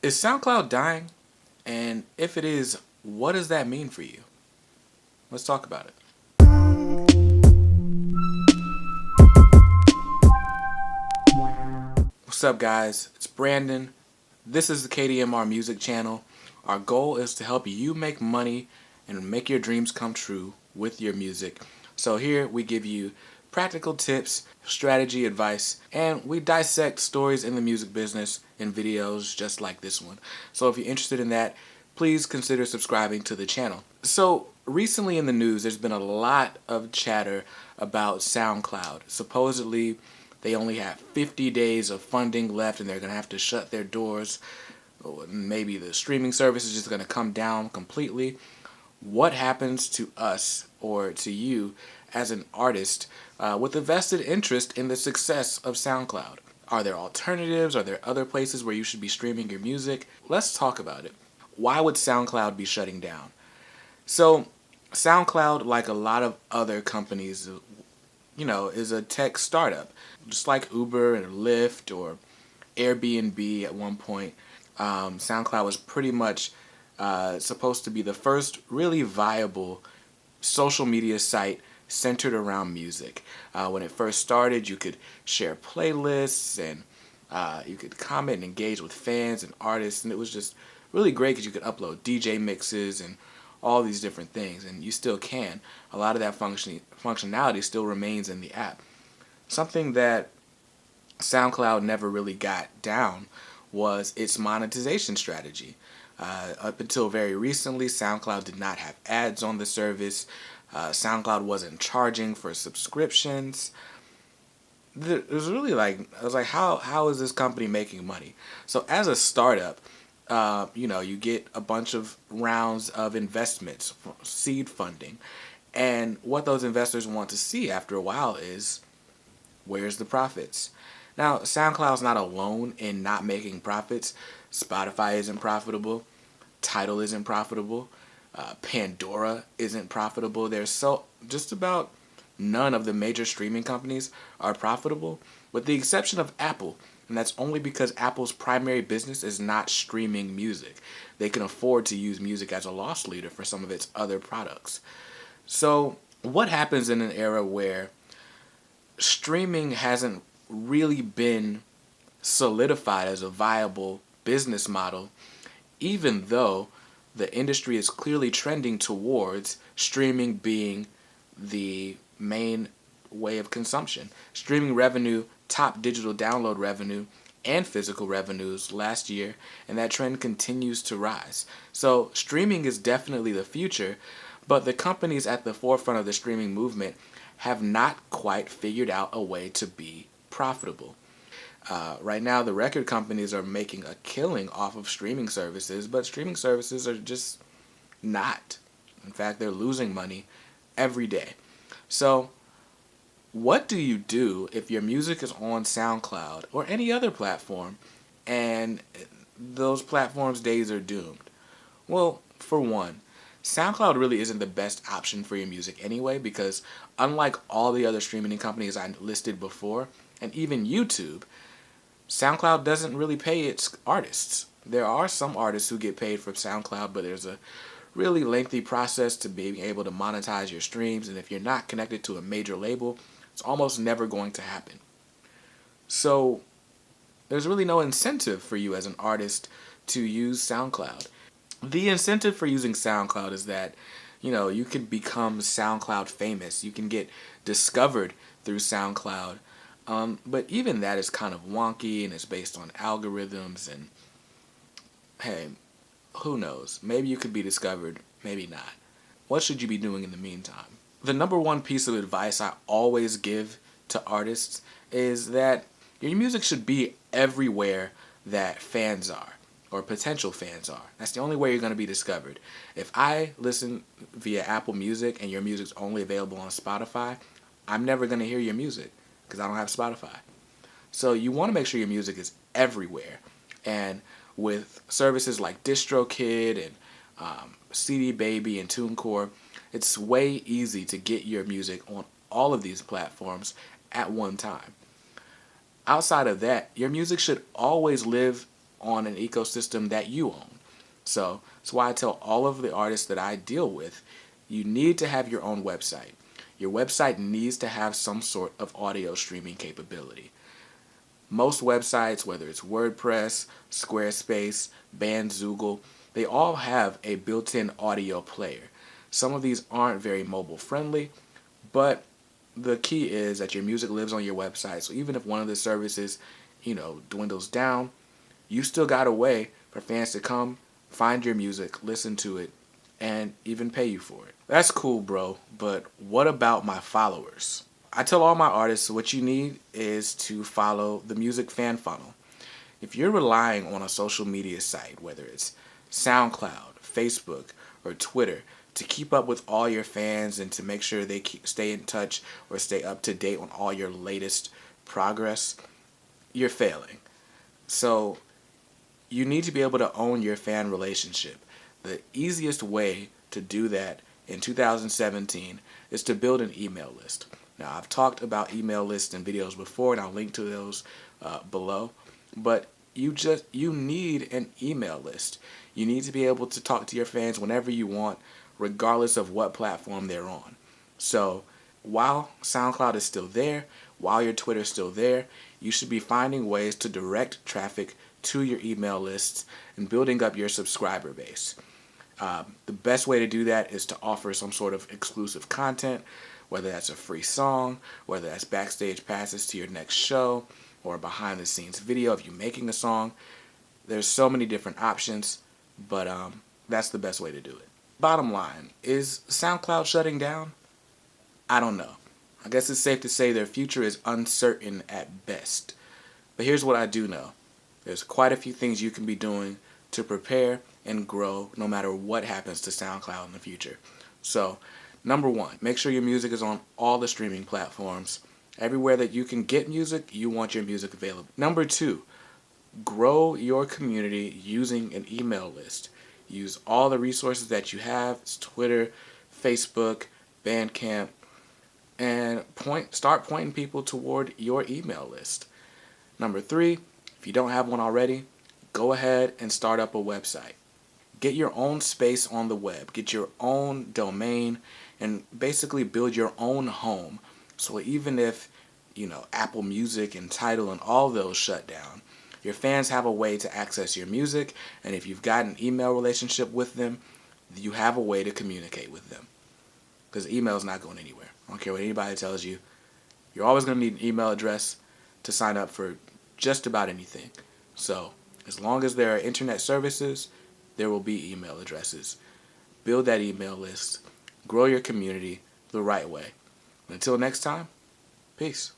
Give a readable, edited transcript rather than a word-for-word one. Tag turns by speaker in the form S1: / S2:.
S1: Is SoundCloud dying? And if it is, what does that mean for you? Let's talk about it. What's up, guys? It's Brandon. This is the KDMR Music Channel. Our goal is to help you make money and make your dreams come true with your music. So here we give you practical tips, strategy, advice, and we dissect stories in the music business in videos just like this one. So if you're interested in that, please consider subscribing to the channel. So recently in the news, there's been a lot of chatter about SoundCloud. Supposedly, they only have 50 days of funding left and they're going to have to shut their doors. Maybe the streaming service is just going to come down completely. What happens to us or to you as an artist with a vested interest in the success of SoundCloud? Are there alternatives? Are there other places where you should be streaming your music? Let's talk about it. Why would SoundCloud be shutting down? So SoundCloud, like a lot of other companies, is a tech startup. Just like Uber and Lyft or Airbnb at one point, SoundCloud was pretty much supposed to be the first really viable social media site centered around music. When it first started, you could share playlists and you could comment and engage with fans and artists, and it was just really great because you could upload DJ mixes and all these different things, and you still can. A lot of that functionality still remains in the app. Something that SoundCloud never really got down was its monetization strategy. Up until very recently, SoundCloud did not have ads on the service. SoundCloud wasn't charging for subscriptions. It was really I was like, how is this company making money? So as a startup, you get a bunch of rounds of investments, seed funding, and what those investors want to see after a while is, where's the profits? Now, SoundCloud's not alone in not making profits. Spotify isn't profitable. Tidal isn't profitable. Pandora isn't profitable. Just about none of the major streaming companies are profitable, with the exception of Apple. And that's only because Apple's primary business is not streaming music. They can afford to use music as a loss leader for some of its other products. So what happens in an era where streaming hasn't really been solidified as a viable business model, even though the industry is clearly trending towards streaming being the main way of consumption? Streaming revenue topped digital download revenue and physical revenues last year, and that trend continues to rise. So streaming is definitely the future, but the companies at the forefront of the streaming movement have not quite figured out a way to be profitable. Right now, the record companies are making a killing off of streaming services, but streaming services are just not. In fact, they're losing money every day. So what do you do if your music is on SoundCloud or any other platform and those platforms' days are doomed? Well, for one, SoundCloud really isn't the best option for your music anyway, because unlike all the other streaming companies I listed before, and even YouTube, SoundCloud doesn't really pay its artists. There are some artists who get paid from SoundCloud, but there's a really lengthy process to being able to monetize your streams, and if you're not connected to a major label, it's almost never going to happen. So there's really no incentive for you as an artist to use SoundCloud. The incentive for using SoundCloud is that, you can become SoundCloud famous. You can get discovered through SoundCloud. But even that is kind of wonky, and it's based on algorithms, and hey, who knows? Maybe you could be discovered, maybe not. What should you be doing in the meantime? The number one piece of advice I always give to artists is that your music should be everywhere that fans are, or potential fans are. That's the only way you're going to be discovered. If I listen via Apple Music and your music's only available on Spotify, I'm never going to hear your music because I don't have Spotify. So you want to make sure your music is everywhere. And with services like DistroKid and CD Baby and TuneCore, it's way easy to get your music on all of these platforms at one time. Outside of that, your music should always live on an ecosystem that you own. So that's why I tell all of the artists that I deal with, you need to have your own website. Your website needs to have some sort of audio streaming capability. Most websites, whether it's WordPress, Squarespace, Bandzoogle, they all have a built-in audio player. Some of these aren't very mobile friendly, but the key is that your music lives on your website. So even if one of the services, dwindles down, you still got a way for fans to come, find your music, listen to it, and even pay you for it. That's cool, bro, but what about my followers? I tell all my artists what you need is to follow the music fan funnel. If you're relying on a social media site, whether it's SoundCloud, Facebook, or Twitter, to keep up with all your fans and to make sure they stay in touch or stay up to date on all your latest progress, you're failing. So you need to be able to own your fan relationship. The easiest way to do that in 2017 is to build an email list. Now, I've talked about email lists in videos before, and I'll link to those below. But you need an email list. You need to be able to talk to your fans whenever you want, regardless of what platform they're on. So while SoundCloud is still there, while your Twitter is still there, you should be finding ways to direct traffic to your email lists and building up your subscriber base. The best way to do that is to offer some sort of exclusive content, whether that's a free song, whether that's backstage passes to your next show, or behind the scenes video of you making a song. There's so many different options, but that's the best way to do it. Bottom line, is SoundCloud shutting down? I don't know. I guess it's safe to say their future is uncertain at best. But here's what I do know. There's quite a few things you can be doing to prepare and grow no matter what happens to SoundCloud in the future. So, number one, make sure your music is on all the streaming platforms. Everywhere that you can get music, you want your music available. Number two, grow your community using an email list. Use all the resources that you have. It's Twitter, Facebook, Bandcamp, and start pointing people toward your email list. Number three, if you don't have one already, go ahead and start up a website. Get your own space on the web. Get your own domain and basically build your own home. So even if, Apple Music and Tidal and all those shut down, your fans have a way to access your music, and if you've got an email relationship with them, you have a way to communicate with them. Because email is not going anywhere. I don't care what anybody tells you. You're always going to need an email address to sign up for just about anything. So as long as there are internet services, there will be email addresses. Build that email list. Grow your community the right way. Until next time, peace.